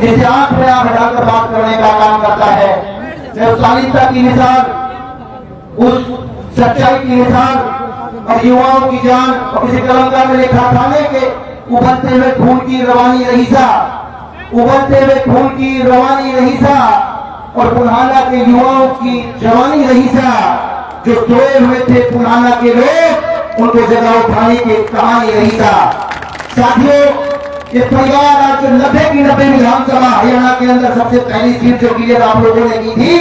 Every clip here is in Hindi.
जिसे आंख में आंख डालकर बात करने का काम करता है। मैं उस शालीनता की मिसाल, उस सच्चाई की मिसाल और युवाओं की जान और किसी कलमकार में लिखा थाने के उभरते हुए खून की रवानी रहीसा, उभरते हुए खून की रवानी रहीसा और पुराना के युवाओं की जवानी रहीसा, जो सोए हुए थे पुराना के लोग, उनको जगह उठाने की कहानी रहीसा। साथियों, ये परिवार आज 90 की 90 विधानसभा हरियाणा के अंदर सबसे पहली सीट जो क्लियर आप लोगों ने की थी,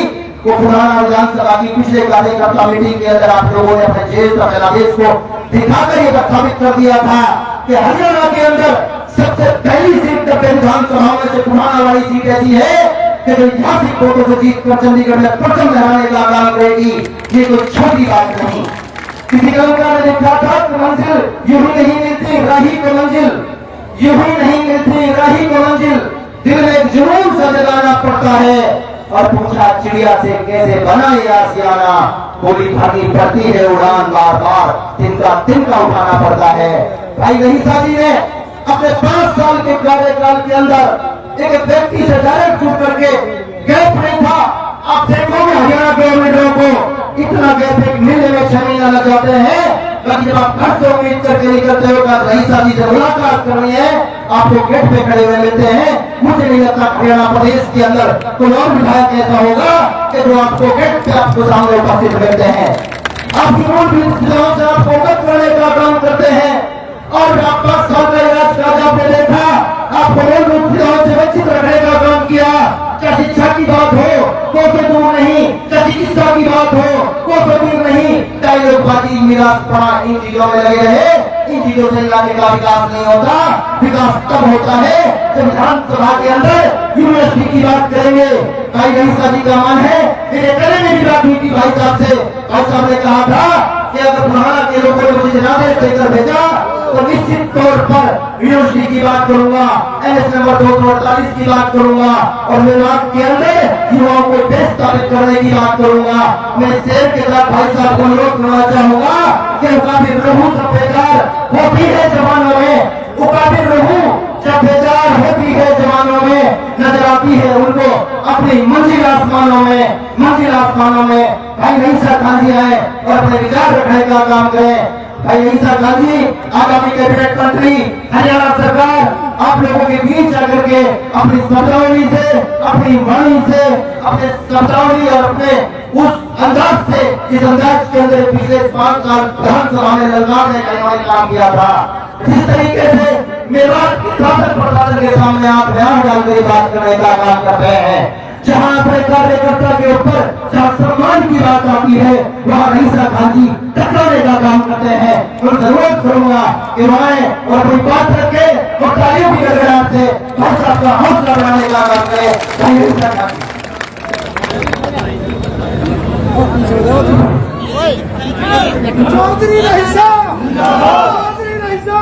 वो पुराना विधानसभा की पिछले कार्यकर्ता मीटिंग के अंदर आप लोगों ने अपने जेल का जनादेश को दिखाकर ये साबित कर दिया था कि हरियाणा के अंदर सबसे पहली सीट 90 विधानसभा में से पुराना वाली सीट ऐसी है कि जो ऐतिहासिक वोटों से जीतकर चंडीगढ़ में परचम लहराने का काम करेगी। ये कोई छोटी बात नहीं। किसी कलाकार ने लिखा था कि मंजिल यूं ही नहीं मिलती, राही को मंजिल यूं ही नहीं मिलती, राही को मंजिल, दिल में एक जुनून सा जगाना पड़ता है। और पूछा चिड़िया से कैसे बना ये आशियाना, बोली भागी पड़ती है उड़ान बार बार, तिनका उठाना पड़ता है। भाई रहीसा जी ने अपने 5 साल के कार्यकाल के अंदर एक व्यक्ति से डायरेक्ट जुड़ करके गैप नहीं था। आप देखोगे हरियाणा गवर्नमेंटों को इतना गैप एक मिलने में 6 महीना लग जाते हैं, लेकिन जब आप घर से उम्मीद करके निकलते हो कि रहीसा जी से मुलाकात करनी है, आपको गेट पे खड़े हुए मिलते हैं। मुझे नहीं लगता हरियाणा प्रदेश के अंदर कोई और विधायक ऐसा होगा कि जो आपको गेट पे आपको सामने उपस्थित मिलते हैं, आपकी मूल विधाओं से आप फोकस करने का काम करते हैं। और आप 5 साल का राज आपने देखा, आपको मूल विधाओं से वंचित रखने का काम किया। चाहे शिक्षा की बात हो तो दूर नहीं, चाहे चिकित्सा की बात हो तो दूर नहीं, चाहे लोकवादी मिराज पड़ा इन चीजों में लगे रहे। इन चीजों से इलाके का विकास नहीं होता। विकास तब होता है जब विधानसभा के अंदर यूनिवर्सिटी की बात करेंगे। भाई रहीसा जी का मान है मेरे करेंगे भी राजनीति। भाई साहब ने कहा था कि अगर बुढ़ाना के लोगों ने मुझे जनादेश देकर भेजा तो निश्चित तौर पर यूनिवर्सिटी की बात करूंगा, एनएस नंबर 248 की बात करूंगा और विभाग के अंदर युवाओं को देश स्थापित करने की बात करूंगा। मैं शेर के साथ भाई साहब को अनुरोध करना चाहूंगा कि काफी रहू सब बेकार होती है जवानों में, वो काफी रहू जब बेकार होती है जवानों में, नजर आती है उनको अपनी मंजिल आसमानों में, मंजिल आसमानों में। भाई रहीसा गांधी आए और अपने विचार रखने का काम करें। भाई रहीसा गांधी आगामी कैबिनेट मंत्री हरियाणा सरकार आप लोगों के बीच आकर के अपनी शब्दावली से, अपनी वाणी से, अपने शब्दावली और अपने उस अंदाज से, जिस अंदाज के अंदर पिछले 5 साल विधानसभा में ललकारने का इन्होंने काम किया था, जिस तरीके से मेवात के शासन प्रशासन के सामने आप ध्यान डालकर बात करने का काम कर रहे हैं। जहां अपने कार्यकर्ता के ऊपर जहां सम्मान की बात आती है, वहां रहीसा गांधी टकराने का काम करते हैं। और जरूरत करूंगा कि वहां और अपनी बात रखे और तालियों की गड़गड़ाहट से भाषा का हौसला बढ़ाने का काम करें। रहीसा गांधी चौधरी रहीसा, चौधरी रहीसा,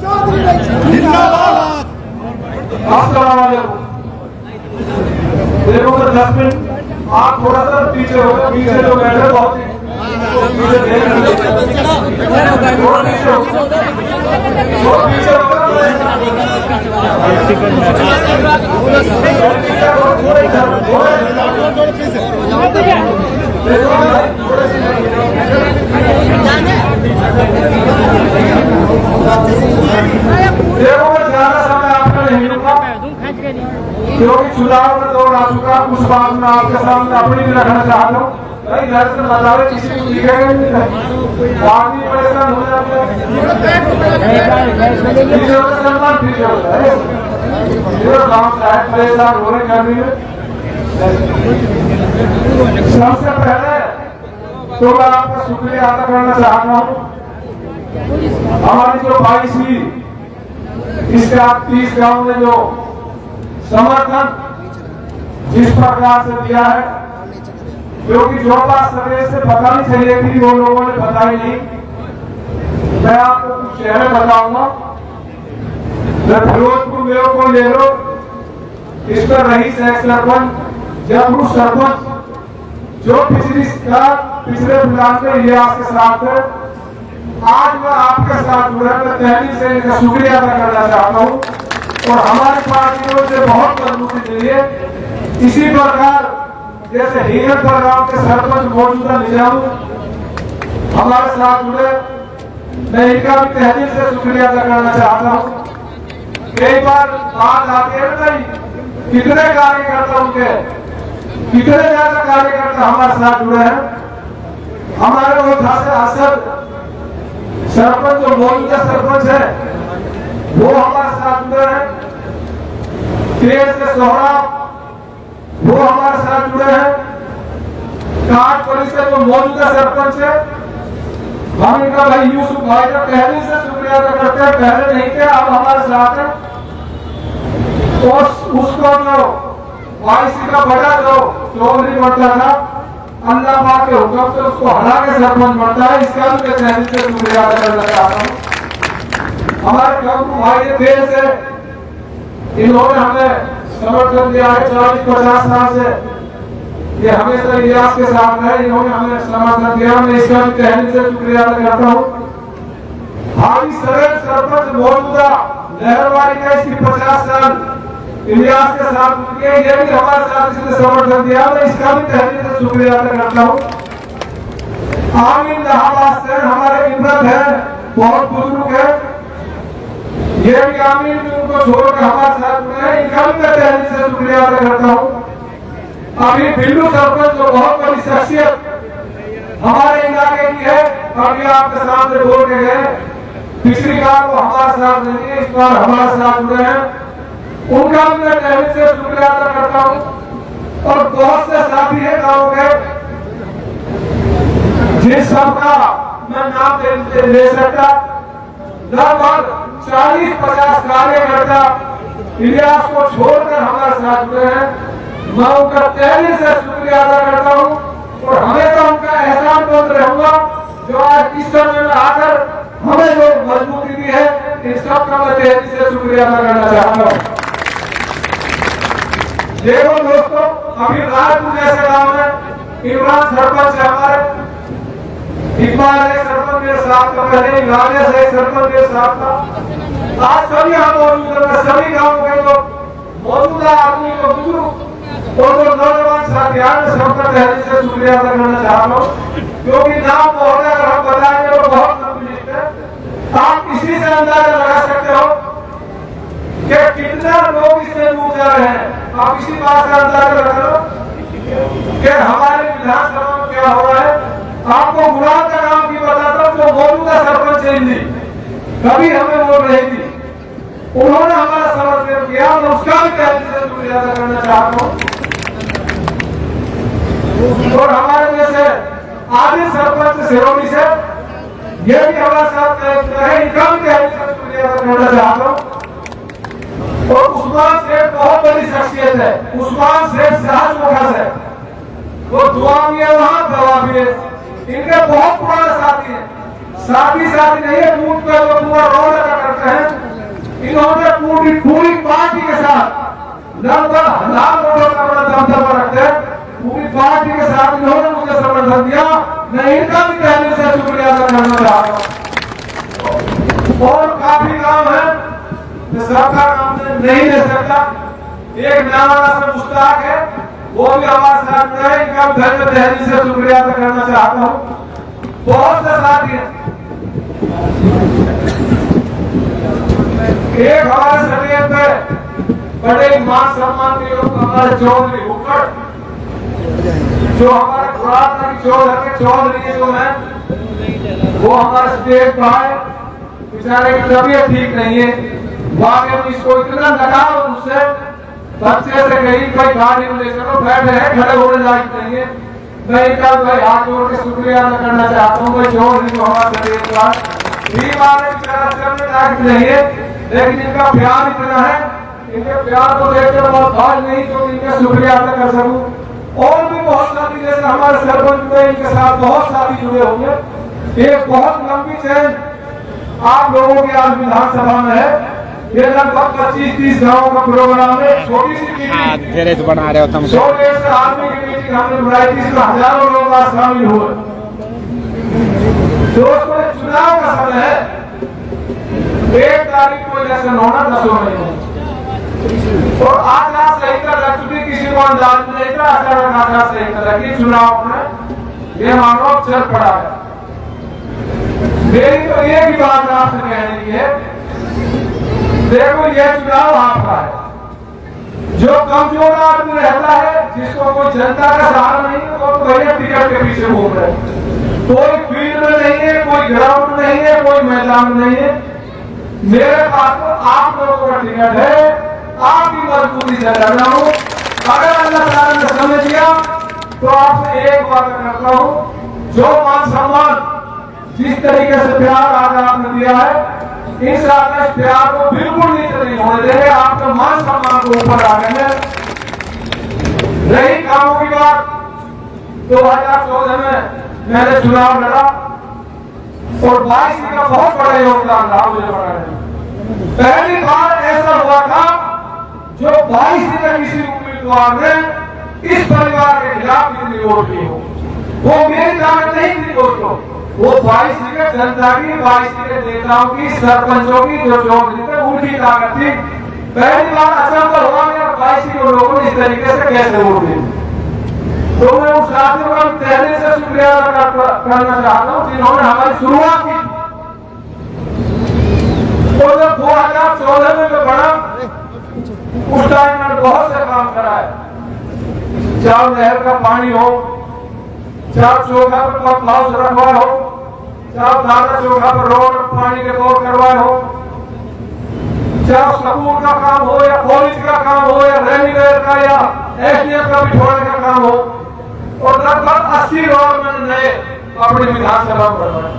चौधरी रहीसा जिंदाबाद। देखो सर 10 मिनट आप थोड़ा सा पीछे हो गए, पीछे जो बैठे बहुत क्योंकि चुनाव में दौड़ आ चुका, उस बात में आपके सामने अपनी भी रखना चाहता हूँ। नहीं घर से नजारे किसी को दिखेगा नहीं, पार्टी परेशान हो जाते हैं। गाँव साहब परेशान होने कर रही है। सबसे पहले तो मैं आपका शुक्रिया अदा करना चाहता हूँ। हमारी जो 22वीं इसके आप 30 गाँव में जो समर्थन जिस प्रकार से दिया है, क्योंकि जो बात सवेरे से पता नहीं चली थी वो लोगों ने बताई नहीं। मैं आपको कुछ शहर बताऊंगा। फिरोजपुर मेरे को ले लो, इस पर रही सरपंच जयपुर सरपंच जो पिछले फिलहाल में ये आपके साथ है, आज मैं आपके साथ जुड़ा, मैं तहरीर से इनका शुक्रिया अदा करना चाहता हूँ। और हमारी पार्टी को इसे बहुत मजबूती मिली है। इसी प्रकार जैसे हीरकपुर गांव के सरपंच मौजूदा निजाम हमारे साथ जुड़े, मैं इनका भी तहे दिल से शुक्रिया अदा करना चाहता हूँ। कई बार बात आती है नहीं, कितने कार्यकर्ता उनके, कितने ज्यादा कार्यकर्ता हमारे साथ जुड़े हैं। हमारे वो खासे असद सरपंच जो मौजूदा सरपंच है वो हमारे साथ जुड़े हैं। तेज से सोहरा वो हमारे साथ जुड़े हैं। काट परिषद जो मौजूदा सरपंच है, हम इनका भाई यूसुफ भाई का पहले से शुक्रिया अदा करते हैं। पहले नहीं थे, अब हमारे साथ है। और उसको जो वाईसी का बड़ा जो चौधरी बनता था, अल्लाह पाक के हुक्म से उसको हरा के सरपंच बनता है। इसका भी मैं तहे दिल से शुक्रिया अदा करना चाहता हूँ। हमारे कमरू भाई ने देर से इन्होंने हमें समर्थन दिया है। 40-50 साल से ये हमेशा इलियास के साथ है, इन्होंने हमें समर्थन दिया। मैं इसका भी तहे दिल से शुक्रिया अदा करता हूँ। हाजी सरेन सरपंच मौजूदा लहरवाड़ी का इसकी 50 साल इलियास के साथ उनके ये भी हमारे साथ इसने समर्थन दिया। मैं इसका भी तहे दिल से शुक्रिया अदा करता हूँ। आमिर इलाहाबाद से हमारे इमरत है, बहुत बुजुर्ग है, ये भी आमिर भी उनको छोड़कर हमारे साथ में है। इनका भी मैं तहे दिल से शुक्रिया अदा करता हूँ। अभी बिल्लू सरपंच जो बहुत बड़ी शख्सियत हमारे इलाके की है, अभी आपके सामने बोल के गए, पिछली बार वो हमारे साथ नहीं है, इस बार हमारे साथ जुड़े हैं। उनका भी मैं तहे दिल से शुक्रिया अदा करता हूँ। और बहुत से साथी है गाँव के, जिन सबका मैं नाम ले सकता, लगभग 40-50 कार्यकर्ता इलियास को छोड़कर हमारे साथ जुड़े हैं। मैं उनका तहे दिल से शुक्रिया अदा करता हूँ और हमेशा उनका एहसान बंद रहूंगा, जो आज इस समय में आकर हमें जो मजबूती दी है, इन सबका मैं तहे दिल से शुक्रिया अदा करना चाहता हूँ। देखो दोस्तों, अभी राजपुर जैसे गांव में इमरान सरपंच है हमारे, इकबाल एक सरपंच मेरे साथ था, पहले इलाके से एक सरपंच मेरे साथ था। आज सभी हम मौजूद है, सभी गाँव के जो मौजूदा आदमी को बुजुर्ग और जो नौजवान साथी हैं, सबका तहे दिल से शुक्रिया अदा करना चाहता हूँ। क्योंकि नाम महोदय अगर हम बताएंगे तो बहुत लंबी लिस्ट है। आप इसी से अंदाजा लगा सकते हो कि कितना लोग इससे जुड़ जा रहे हैं। आप इसी बात से अंदाजा लगा लो कि हमारे विधानसभा में क्या हो रहा है। आपको गुलाम का नाम भी बताता हूँ, जो मौजूदा सरपंच है हिंदी, कभी हमें वोट नहीं दी, उन्होंने हमारा समर्थन किया। मैं उसका भी तहे दिल से शुक्रिया अदा करना चाहता हूँ। और हमारे जैसे आदिल सरपंच सिरोही से, ये भी हमारे साथ रहे, इनका भी तहे दिल से शुक्रिया अदा करना चाहता हूँ। और उस्मान सेठ बहुत बड़ी शख्सियत है, उस्मान सेठ शाहजमुखा से, वो दुआ भी है वहाँ, दवा भी है। इनके बहुत पुराने साथी हैं, साथी नहीं है, बूथ पे जो पूरा रोड लगा करते हैं। इन्होंने पूरी पार्टी के साथ लगभग 1000 वोटों का बड़ा दबदबा रखते हैं। पूरी पार्टी के साथ इन्होंने मुझे समर्थन दिया। मैं इनका भी तहे दिल से शुक्रिया अदा करना चाहता हूँ। और काफी काम है, सबका काम नहीं ले सकता। एक नामाना से मुश्ताक है, वो भी हमारे साथ में है, इनका भी तहे दिल से शुक्रिया अदा करना चाहता हूँ। बहुत से साथी हैं, एक हमारे शरीर पे बड़े मान सम्मान के लोग हमारे चौधरी हुक्कड़, जो हमारे खुराना की चौधरी जो है, वो हमारे स्टेट का है। बेचारे की तबीयत ठीक नहीं है, वाकई में इसको इतना लगाव उससे, बच्चे से कहीं कोई गाड़ी में ले चलो, बैठे हैं, खड़े होने लायक नहीं है। मैं इनका भाई हाथ जोड़ के शुक्रिया अदा करना चाहता हूँ। भाई चौधरी जो हमारे शरीर का बीमार है, बेचारा चलने लायक नहीं है, लेकिन इनका प्यार इतना है, इनके प्यार को देखकर बहुत भाग नहीं तो इनका शुक्रिया अदा कर सकूं। और भी बहुत साथी जैसे हमारे सरपंच में इनके साथ बहुत साथी जुड़े होंगे। एक बहुत लंबी चेन आप लोगों की आज विधानसभा में है। ये लगभग 25-30 गाँव का प्रोग्राम है। छोटी सी मीटिंग बना रहे हो तुम, 100-150 आदमी की मीटिंग हमने बुलाई थी, इसमें हजारों लोग आज शामिल हुए। दोस्तों, चुनाव का समय है, 1 तारीख को इलेक्शन होना, 10 नहीं अंदाज नहीं था अचानक से एक तरह की चुनाव में ये मामला चल पड़ा है। मेरी तो एक ही बात आपसे कहने की है, देखो ये चुनाव आपका है। जो कमजोर आदमी रहता है, जिसको कोई जनता का सहारा नहीं है, वो तो भैया टिकट के पीछे घूम रहे हैं। कोई फील्ड में नहीं है, कोई ग्राउंड नहीं है, कोई मैदान नहीं है। मेरे पास तो आप लोगों का टिकट है, आपकी मजबूरी से लड़ रहा हूं। अगर अल्लाह ताला ने समझ दिया तो आपसे एक बात करता हूं, जो मान सम्मान जिस तरीके से प्यार आज आपने दिया है, इंशाअल्लाह इस प्यार को बिल्कुल नहीं होने देंगे। आपके मान सम्मान को ऊपर आएंगे। रही कामों की बात, 2014 में मैंने चुनाव लड़ा और 22 का बहुत बड़ा योगदान रहा मुझे पड़ा है। पहली बार ऐसा हुआ था जो 22 का किसी उम्मीदवार ने इस परिवार के खिलाफ इतनी वोट की हो। वो मेरी ताकत नहीं थी दोस्तों, वो 22 के जनता की, 22 के नेताओं की, सरपंचों की जो चौधरी थे उनकी ताकत थी। पहली बार अचंभा हुआ कि 22 के लोगों ने इस तरीके से कैसे वोट दी। तो मैं उस साथियों का पहले से शुक्रिया अदा करना चाहता हूँ जिन्होंने हमारी शुरुआत की। तो जब 2014 में मैं बढ़ा, उस टाइम मैंने बहुत से काम करा है। चाहे नहर का पानी हो, चाहे चौखा पर पंप हाउस रखवाए हो, चाहे दादा चौखा पर रोड पानी के बोर करवाए हो, चाहे स्कूल का काम हो या कॉलेज का काम हो या रेलवे का या एसडीएम का बिठोड़ने का काम हो, और लगभग 80 रोड मैंने नए अपनी विधानसभा में बनवाए।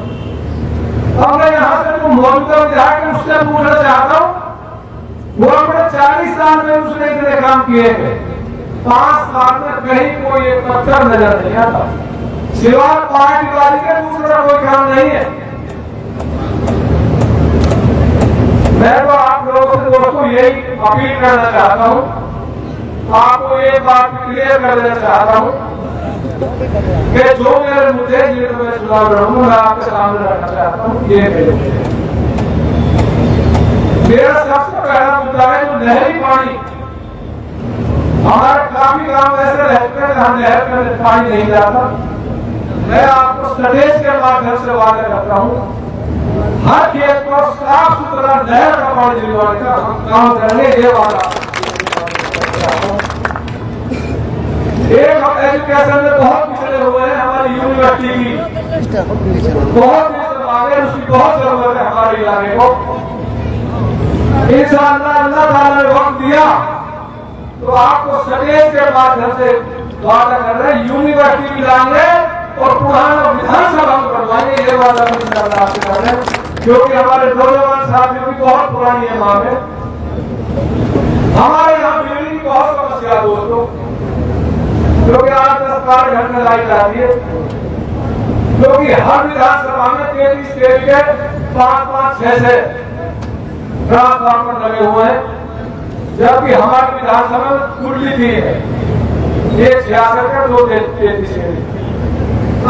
अब मैं यहाँ से जो मौजूदा विधायक है उससे पूछना चाहता हूँ, वो अपने 40 साल में उसने इतने काम किए थे, 5 साल में कहीं कोई एक पत्थर नजर नहीं आता, सिवाय पार्टी वाली के दूसरा कोई काम नहीं है। मैं तो आप लोगों से दोस्तों यही अपील करना चाहता हूँ, आपको एक बात क्लियर कर देना चाहता हूँ कि जो मेरे मुद्दे जिनको मैं चुनाव लड़ूंगा मैं आपके सामने रखना चाहता हूँ। ये मेरा सबसे पहला मुद्दा है जो नहरी पानी। हमारे काफी गांव ऐसे रहते हैं जहां नहर में पानी नहीं जाता। मैं आपको सटेज के माध्यम से वादा करता हूँ, हर खेत को साफ सुथरा नहर का पानी दिलवाने का हम काम करेंगे, ये वादा। एक हम एजुकेशन में बहुत पिछड़े हुए हैं, हमारी यूनिवर्सिटी की बहुत उसकी बहुत जरूरत है हमारे इलाके को। इंशाअल्लाह अल्लाह ताला ने वक्त दिया तो आपको सटेज के माध्यम से वादा कर रहे हैं, यूनिवर्सिटी भी लाएंगे और पुराना विधानसभा में करवाएंगे, ये वादा इंशाअल्लाह आपसे कर रहे हैं। क्योंकि हमारे नौजवान साथियों की बहुत पुरानी है मांग है। हमारे यहाँ बिजली की बहुत समस्या दोस्तों, क्योंकि 8-10-12 घंटे लाइट आती है, क्योंकि हर विधानसभा में 33 KV के 5-5-6 ट्रांसफार्मर लगे हुए हैं, जबकि हमारी विधानसभा में कुंडली थी एक 66 का 2 33 KV।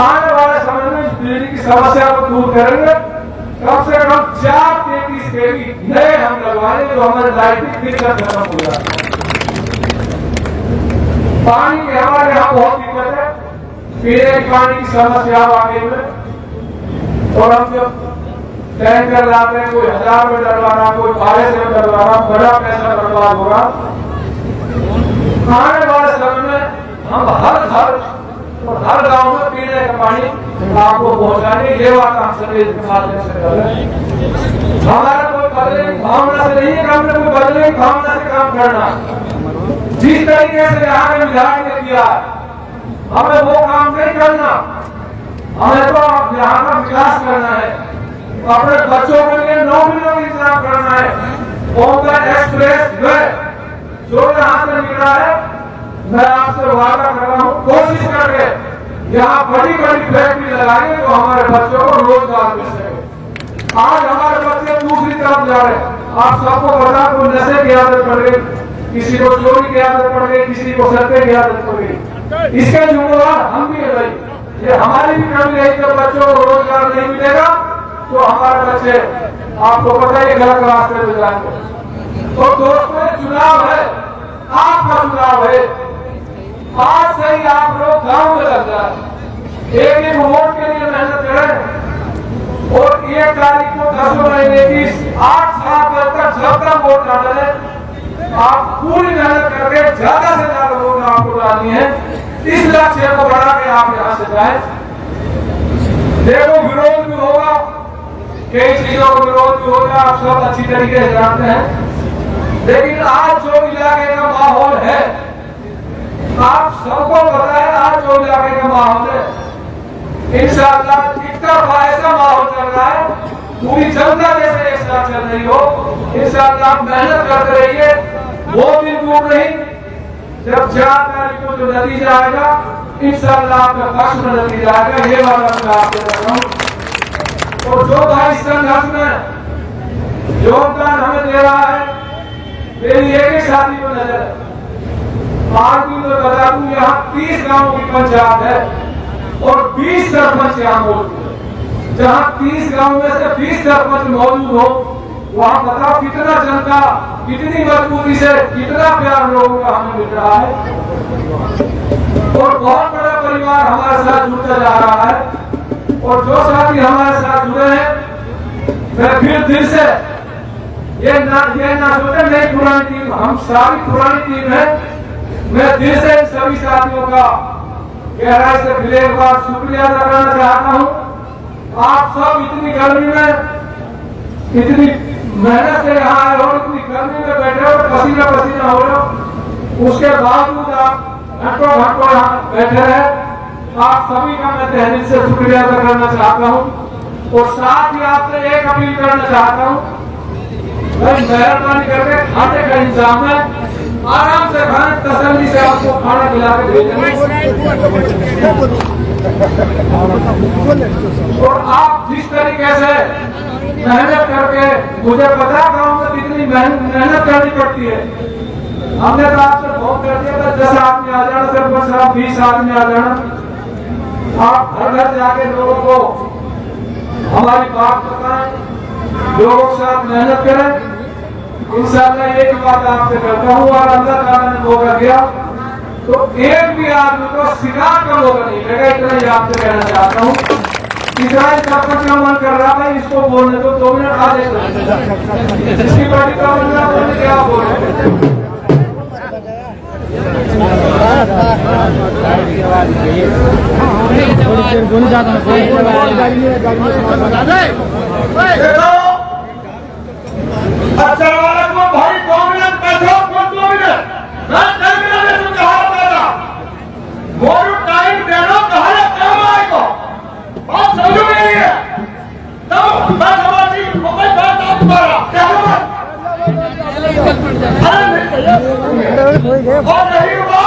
आने वाले समय में बिजली की समस्या को दूर करेंगे, कम से कम 4 33 KV नए हम लगवाएंगे जो हमारे लाइट की दिक्कत खत्म हो जाए। पानी की हमारे यहाँ बहुत दिक्कत है, पीने की पानी की समस्या वाकई में। और हम जब टैंकर लाते हैं, कोई 1000 में डलवाना, कोई 1200 में डलवाना, बड़ा पैसा बर्बाद होगा। आने वाले समय में हम हर घर और हर गांव में पीने का पानी आपको पहुंचाने, ये बात हम सभी के माध्यम से कर रहे हैं। हमारा कोई बदले की भावना से नहीं है, हमने कोई बदले की भावना से काम करना। जिस तरीके से यहाँ के विधायक ने किया, हमें वो काम नहीं करना। हमें तो यहाँ का विकास करना है, अपने बच्चों के लिए नौकरियों का इंतजाम करना है। कोंकण एक्सप्रेस वे जो यहाँ से निकला है, मैं आपसे वादा कर रहा हूँ, कोशिश करके यहाँ बड़ी बड़ी फैक्ट्री लगाएंगे तो हमारे बच्चों को रोजगार मिल सके। आज हमारे बच्चे दूसरी तरफ जा रहे हैं। आप सबको पता, कोई नशे की आदत पड़ गई, किसी को चोरी की आदत पड़ गई, किसी को सत्ते की आदत पड़ गई। इसके जिम्मेदार हम भी है भाई, ये हमारी भी कमी है। जब बच्चों को रोजगार नहीं मिलेगा तो हमारे बच्चे आपको पता है गलत रास्ते पे जाएंगे। तो दोस्तों, चुनाव है, आपका चुनाव है, लग रहा है। एक वोट के लिए मेहनत करें और 1 तारीख को 10 महीने की 8 साल तक जब तक वोट ना डाले, आप पूरी मेहनत करके ज्यादा से ज्यादा वोट आपको डालनी है। इस लक्ष्य को बढ़ा के आप यहाँ से जाए। देखो विरोध भी होगा, कई चीजों का विरोध भी होगा, आप सब अच्छी तरीके से जानते हैं। लेकिन आज जो इलाके का माहौल है, आप सबको पता है आज जो इलाके का माहौल है, इंशाअल्लाह एक तरफा ऐसा माहौल चल रहा है, पूरी जनता जैसे एक साथ चल रही हो। इंशाअल्लाह आप मेहनत करते रहिए, वो दिन दूर नहीं, जब 4 तारीख को जो नतीजा आएगा इंशाअल्लाह आपका पक्ष में नतीजा आएगा, ये वाला मैं आपको बता रहा हूँ। और जो भाई संघर्ष में योगदान हमें दे रहा है, मेरी एक ही साथी को नजर है। पार्टी तो बता दूं, यहाँ 30 गांवों की पंचायत है और 20 सरपंच यहाँ मौजूद है। जहाँ 30 गांव में से 20 सरपंच मौजूद हो, वहाँ बताओ कितना जनता, कितनी मजबूती से, कितना प्यार लोगों का हमें मिल रहा है। और बहुत बड़ा परिवार हमारे साथ जुड़ता जा रहा है। और जो साथी हमारे साथ जुड़े हैं, मैं फिर दिल से ये ना सोचे नहीं पुरानी टीम, हम सारी पुरानी टीम है। मैं दिल से सभी साथियों का गहराई से फिर एक बार शुक्रिया अदा करना चाहता हूँ। आप सब इतनी गर्मी में, इतनी मेहनत से यहाँ आए हो, इतनी गर्मी में बैठे हो, पसीना पसीना हो रहे हो, उसके बावजूद आप घंटों घंटों यहाँ बैठे रहे। आप सभी का मैं तहे दिल से शुक्रिया अदा करना चाहता हूँ। और साथ ही आपसे एक अपील करना चाहता हूँ, मेहरबानी करके खाने का इंतजाम है, आराम से खाने, तसल्ली से आपको खाना खिला के भेजेंगे। और आप जिस तरीके से मेहनत करके, मुझे पता गांव में कितनी मेहनत करनी पड़ती है। हमने तो आपसे बहुत कर दिया था, 10 आदमी आ जाना, सरपंच साहब 20 आदमी आ जाना। आप घर घर जाके लोगों को हमारी बात बताएं, लोगों के साथ मेहनत करें। इंशाअल्लाह एक बात आपसे करता हूँ, और अल्लाह ताला ने मौका दिया तो एक भी आदमी को शिकायत का मौका नहीं मिलेगा, इतना ही आपसे कहना चाहता हूँ। इतना ही सरपंच का मन कर रहा है, इसको बोलने तो 2 मिनट आ जाए, जिसकी बड़ी का बोलने क्या बोले। अच्छा वाला को भाई 2 मिनट बैठो, 2 मिनट मैं 10 मिनट में समझा देता। मोरू टाइम दे दो, कहां काम आएगा बात समझ में नहीं है। तब मैं हमारी कोई बात आप तुम्हारा क्या बात, अरे नहीं और नहीं हुआ